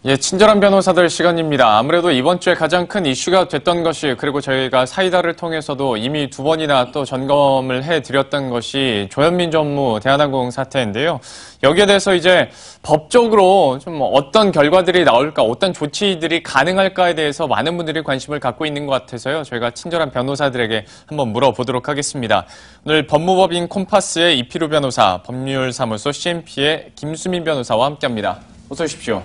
예, 친절한 변호사들 시간입니다. 아무래도 이번 주에 가장 큰 이슈가 됐던 것이, 그리고 저희가 사이다를 통해서도 이미 2번이나 또 점검을 해드렸던 것이 조현민 전무 대한항공 사태인데요. 여기에 대해서 이제 법적으로 좀 어떤 결과들이 나올까, 어떤 조치들이 가능할까에 대해서 많은 분들이 관심을 갖고 있는 것 같아서요. 저희가 친절한 변호사들에게 한번 물어보도록 하겠습니다. 오늘 법무법인 콤파스의 이필우 변호사, 법률사무소 CMP의 김수민 변호사와 함께합니다. 어서 오십시오.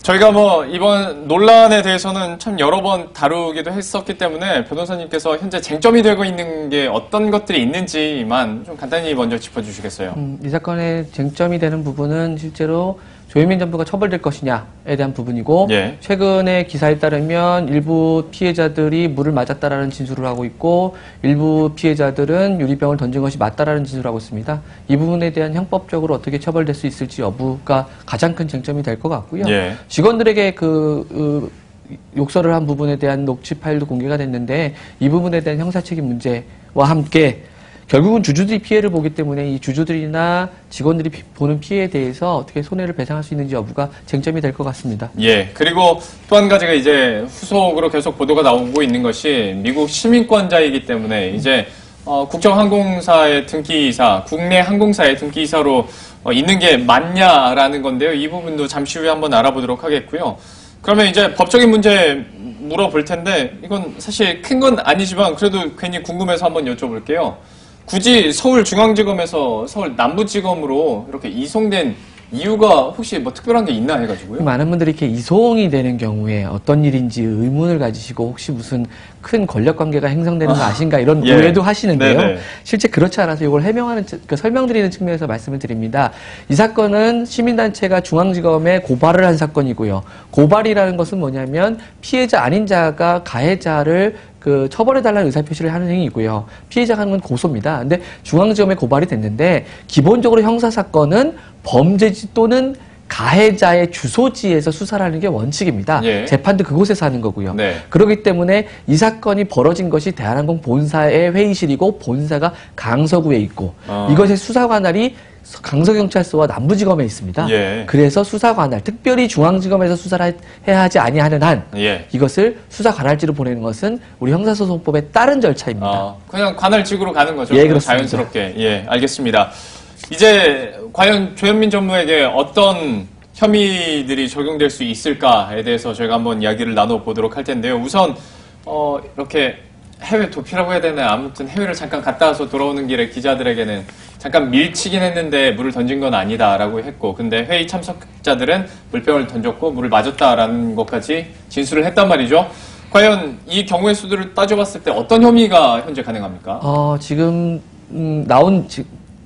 저희가 이번 논란에 대해서는 참 여러 번 다루기도 했었기 때문에 변호사님께서 현재 쟁점이 되고 있는 게 어떤 것들이 있는지만 좀 간단히 먼저 짚어주시겠어요? 이 사건의 쟁점이 되는 부분은 실제로 조현민 전무가 처벌될 것이냐에 대한 부분이고, 예. 최근의 기사에 따르면 일부 피해자들이 물을 맞았다라는 진술을 하고 있고, 일부 피해자들은 유리병을 던진 것이 맞다라는 진술을 하고 있습니다. 이 부분에 대한 형법적으로 어떻게 처벌될 수 있을지 여부가 가장 큰 쟁점이 될 것 같고요. 예. 직원들에게 욕설을 한 부분에 대한 녹취 파일도 공개가 됐는데, 이 부분에 대한 형사책임 문제와 함께 결국은 주주들이 피해를 보기 때문에 이 주주들이나 직원들이 보는 피해에 대해서 어떻게 손해를 배상할 수 있는지 여부가 쟁점이 될 것 같습니다. 예. 그리고 또 한 가지가 이제 후속으로 계속 보도가 나오고 있는 것이 미국 시민권자이기 때문에 이제 국정항공사의 등기이사, 국내 항공사의 등기이사로 있는 게 맞냐라는 건데요. 이 부분도 잠시 후에 한번 알아보도록 하겠고요. 그러면 이제 법적인 문제 물어볼 텐데, 이건 사실 큰 건 아니지만 그래도 괜히 궁금해서 한번 여쭤볼게요. 굳이 서울중앙지검에서 서울 남부지검으로 이렇게 이송된 이유가 혹시 특별한 게 있나 해가지고요? 많은 분들이 이렇게 이송이 되는 경우에 어떤 일인지 의문을 가지시고 혹시 무슨 큰 권력 관계가 형성되는 거 아신가 이런 오해도 하시는데요. 네네. 실제 그렇지 않아서 이걸 해명하는, 설명드리는 측면에서 말씀을 드립니다. 이 사건은 시민단체가 중앙지검에 고발을 한 사건이고요. 고발이라는 것은 뭐냐면 피해자 아닌 자가 가해자를 처벌해달라는 의사표시를 하는 행위이고요. 피해자가 하는 건 고소입니다. 근데 중앙지검에 고발이 됐는데, 기본적으로 형사사건은 범죄지 또는 가해자의 주소지에서 수사를 하는 게 원칙입니다. 예. 재판도 그곳에서 하는 거고요. 네. 그렇기 때문에 이 사건이 벌어진 것이 대한항공 본사의 회의실이고, 본사가 강서구에 있고, 이것의 수사관할이 강서경찰서와 남부지검에 있습니다. 예. 그래서 수사관할, 특별히 중앙지검에서 수사를 해야 하지 아니하는 한, 예. 이것을 수사관할지로 보내는 것은 우리 형사소송법에 따른 절차입니다. 그냥 관할직으로 가는 거죠. 예, 그렇습니다. 자연스럽게. 예, 알겠습니다. 이제 과연 조현민 전무에게 어떤 혐의들이 적용될 수 있을까에 대해서 저희가 한번 이야기를 나눠보도록 할 텐데요. 우선 이렇게 해외 도피라고 해야 되나요? 아무튼 해외를 잠깐 갔다 와서 돌아오는 길에 기자들에게는 잠깐 밀치긴 했는데 물을 던진 건 아니다라고 했고, 근데 회의 참석자들은 물병을 던졌고 물을 맞았다라는 것까지 진술을 했단 말이죠. 과연 이 경우의 수들을 따져봤을 때 어떤 혐의가 현재 가능합니까? 지금 나온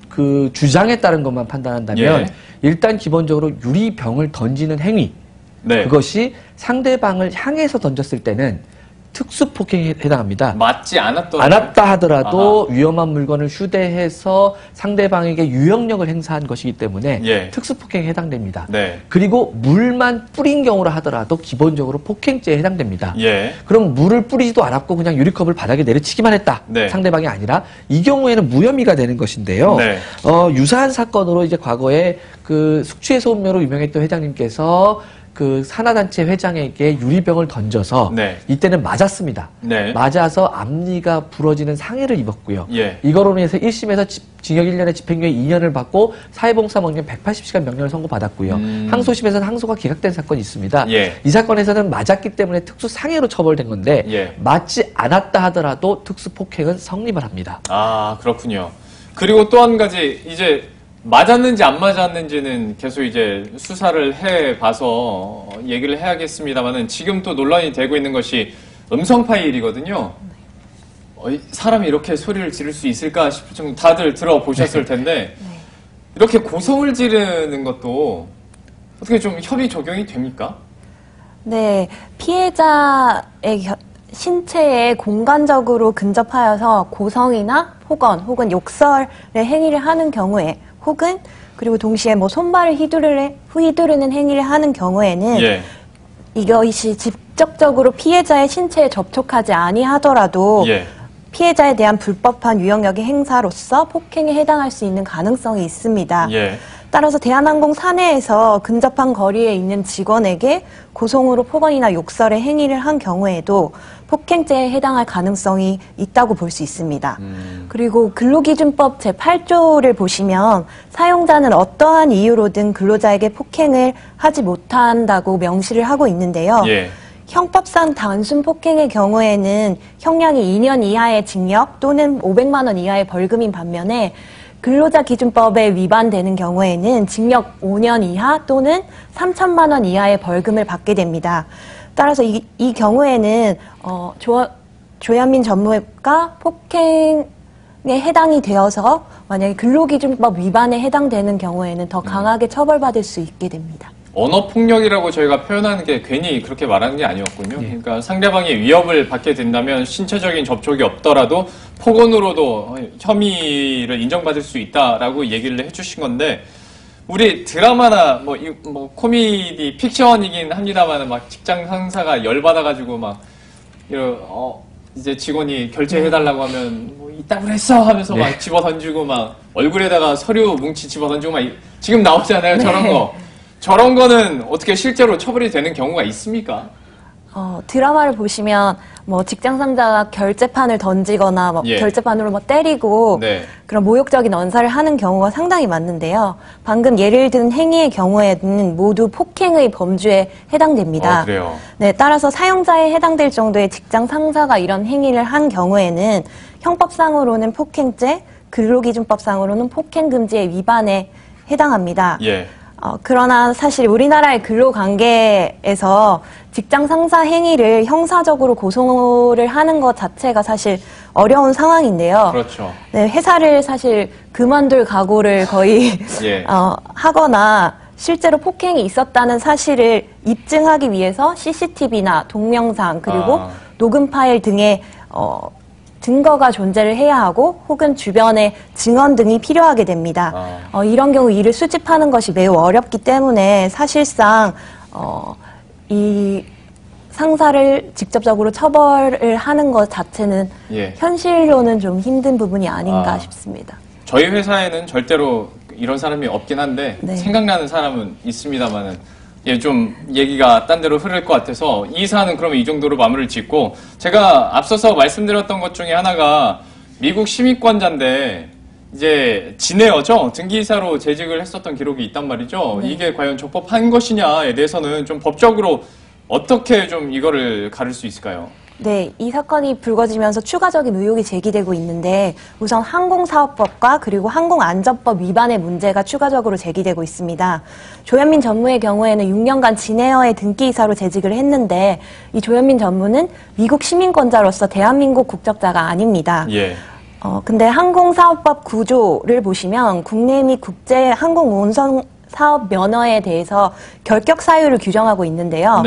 그 주장에 따른 것만 판단한다면, 예. 일단 기본적으로 유리병을 던지는 행위, 네. 그것이 상대방을 향해서 던졌을 때는 특수폭행에 해당합니다. 맞지 않았다 하더라도 아하. 위험한 물건을 휴대해서 상대방에게 유형력을 행사한 것이기 때문에 예. 특수폭행에 해당됩니다. 네. 그리고 물만 뿌린 경우라 하더라도 기본적으로 폭행죄에 해당됩니다. 예. 그럼 물을 뿌리지도 않았고 그냥 유리컵을 바닥에 내려치기만 했다. 네. 상대방이 아니라 이 경우에는 무혐의가 되는 것인데요. 네. 유사한 사건으로 이제 과거에 숙취해소 음료로 유명했던 회장님께서 산하단체 회장에게 유리병을 던져서 네. 이때는 맞았습니다. 네. 맞아서 앞니가 부러지는 상해를 입었고요. 예. 이거로 인해서 1심에서 징역 1년에 집행유예 2년을 받고 사회봉사명령 180시간 명령을 선고받았고요. 항소심에서는 항소가 기각된 사건이 있습니다. 예. 이 사건에서는 맞았기 때문에 특수상해로 처벌된 건데 예. 맞지 않았다 하더라도 특수폭행은 성립을 합니다. 아, 그렇군요. 그리고 또 한 가지 이제 맞았는지 안 맞았는지는 계속 이제 수사를 해봐서 얘기를 해야겠습니다만은, 지금 또 논란이 되고 있는 것이 음성 파일이거든요. 사람이 이렇게 소리를 지를 수 있을까 싶을 정도 다들 들어보셨을 텐데 네. 이렇게 고성을 지르는 것도 어떻게 좀 협의 적용이 됩니까? 네, 피해자의 신체에 공간적으로 근접하여서 고성이나 폭언 혹은 욕설의 행위를 하는 경우에, 혹은 그리고 동시에 손발을 휘두르는 행위를 하는 경우에는 예. 이것이 직접적으로 피해자의 신체에 접촉하지 아니하더라도 예. 피해자에 대한 불법한 유형력의 행사로서 폭행에 해당할 수 있는 가능성이 있습니다. 예. 따라서 대한항공 사내에서 근접한 거리에 있는 직원에게 고성으로 폭언이나 욕설의 행위를 한 경우에도 폭행죄에 해당할 가능성이 있다고 볼 수 있습니다. 그리고 근로기준법 제8조를 보시면 사용자는 어떠한 이유로든 근로자에게 폭행을 하지 못한다고 명시를 하고 있는데요. 예. 형법상 단순 폭행의 경우에는 형량이 2년 이하의 징역 또는 500만 원 이하의 벌금인 반면에 근로자 기준법에 위반되는 경우에는 징역 5년 이하 또는 3천만 원 이하의 벌금을 받게 됩니다. 따라서 이 경우에는 조현민 전무가 폭행에 해당이 되어서 만약에 근로기준법 위반에 해당되는 경우에는 더 강하게 처벌받을 수 있게 됩니다. 언어폭력이라고 저희가 표현하는 게 괜히 그렇게 말하는 게 아니었군요. 그러니까 상대방이 위협을 받게 된다면 신체적인 접촉이 없더라도 폭언으로도 혐의를 인정받을 수 있다라고 얘기를 해주신 건데, 우리 드라마나 뭐 코미디 픽션이긴 합니다만 막 직장 상사가 열받아가지고 막 이제 직원이 결제해달라고 하면 뭐 이따구로 했어 하면서 막 집어 던지고 막 얼굴에다가 서류 뭉치 집어 던지고 막 지금 나오잖아요. 저런 거. 저런 거는 어떻게 실제로 처벌이 되는 경우가 있습니까? 드라마를 보시면 뭐 직장 상사가 결제판을 던지거나 뭐 결제판으로 뭐 때리고 그런 모욕적인 언사를 하는 경우가 상당히 많은데요. 방금 예를 든 행위의 경우에는 모두 폭행의 범주에 해당됩니다. 그래요? 네, 따라서 사용자에 해당될 정도의 직장 상사가 이런 행위를 한 경우에는 형법상으로는 폭행죄, 근로기준법상으로는 폭행금지의 위반에 해당합니다. 그러나 사실 우리나라의 근로관계에서 직장 상사 행위를 형사적으로 고소를 하는 것 자체가 사실 어려운 상황인데요. 그렇죠. 네, 회사를 사실 그만둘 각오를 거의 하거나 실제로 폭행이 있었다는 사실을 입증하기 위해서 CCTV나 동영상 그리고 녹음 파일 등의 증거가 존재를 해야 하고 혹은 주변의 증언 등이 필요하게 됩니다. 이런 경우 이를 수집하는 것이 매우 어렵기 때문에 사실상 이 상사를 직접적으로 처벌을 하는 것 자체는 현실로는 좀 힘든 부분이 아닌가 싶습니다. 저희 회사에는 절대로 이런 사람이 없긴 한데 생각나는 사람은 있습니다만은 좀 얘기가 딴 데로 흐를 것 같아서 이 사안은 그러면 이 정도로 마무리를 짓고, 제가 앞서서 말씀드렸던 것 중에 하나가 미국 시민권자인데 이제 지네어죠. 등기이사로 재직을 했었던 기록이 있단 말이죠. 이게 과연 적법한 것이냐에 대해서는 좀 법적으로 어떻게 좀 이거를 가를 수 있을까요? 네, 이 사건이 불거지면서 추가적인 의혹이 제기되고 있는데 우선 항공사업법과 그리고 항공안전법 위반의 문제가 추가적으로 제기되고 있습니다. 조현민 전무의 경우에는 6년간 진에어의 등기이사로 재직을 했는데 이 조현민 전무는 미국 시민권자로서 대한민국 국적자가 아닙니다. 근데 항공사업법 9조를 보시면 국내 및 국제 항공운송 사업 면허에 대해서 결격 사유를 규정하고 있는데요.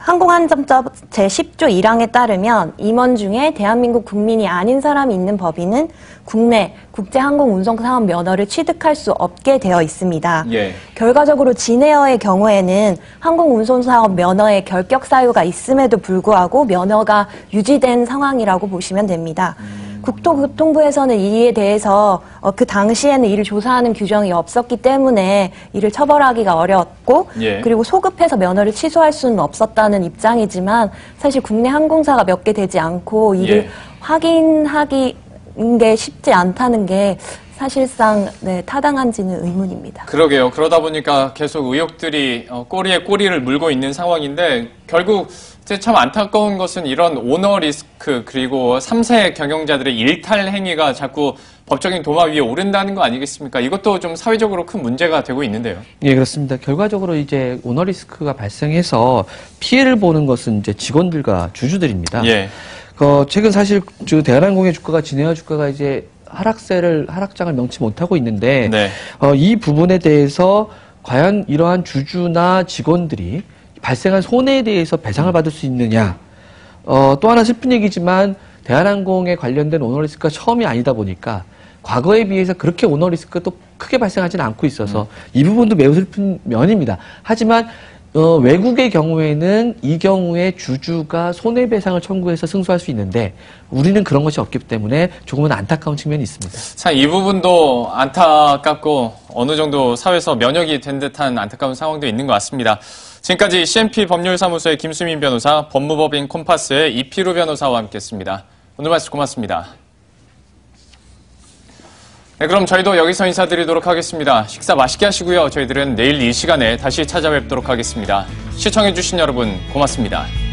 항공안전법 제10조 1항에 따르면 임원 중에 대한민국 국민이 아닌 사람이 있는 법인은 국내 국제항공운송사업 면허를 취득할 수 없게 되어 있습니다. 결과적으로 진에어의 경우에는 항공운송사업 면허에 결격 사유가 있음에도 불구하고 면허가 유지된 상황이라고 보시면 됩니다. 국토교통부에서는 이에 대해서 그 당시에는 이를 조사하는 규정이 없었기 때문에 이를 처벌하기가 어려웠고 그리고 소급해서 면허를 취소할 수는 없었다는 입장이지만 사실 국내 항공사가 몇 개 되지 않고 이를 확인하기 게 쉽지 않다는 게 사실상 타당한지는 의문입니다. 그러게요. 그러다 보니까 계속 의혹들이 꼬리에 꼬리를 물고 있는 상황인데, 결국 참 안타까운 것은 이런 오너 리스크 그리고 3세 경영자들의 일탈 행위가 자꾸 법적인 도마 위에 오른다는 거 아니겠습니까? 이것도 좀 사회적으로 큰 문제가 되고 있는데요. 예, 그렇습니다. 결과적으로 이제 오너 리스크가 발생해서 피해를 보는 것은 이제 직원들과 주주들입니다. 최근 사실 대한항공의 주가가 진에어 주가가 이제 하락장을 명치 못하고 있는데 이 부분에 대해서 과연 이러한 주주나 직원들이 발생한 손해에 대해서 배상을 받을 수 있느냐. 또 하나 슬픈 얘기지만 대한항공에 관련된 오너 리스크가 처음이 아니다 보니까 과거에 비해서 그렇게 오너 리스크가 또 크게 발생하지는 않고 있어서 이 부분도 매우 슬픈 면입니다. 하지만 외국의 경우에는 이 경우에 주주가 손해배상을 청구해서 승소할 수 있는데 우리는 그런 것이 없기 때문에 조금은 안타까운 측면이 있습니다. 참 이 부분도 안타깝고 어느 정도 사회에서 면역이 된 듯한 안타까운 상황도 있는 것 같습니다. 지금까지 CMP 법률사무소의 김수민 변호사, 법무법인 콤파스의 이피루 변호사와 함께했습니다. 오늘 말씀 고맙습니다. 네, 그럼 저희도 여기서 인사드리도록 하겠습니다. 식사 맛있게 하시고요. 저희들은 내일 이 시간에 다시 찾아뵙도록 하겠습니다. 시청해주신 여러분 고맙습니다.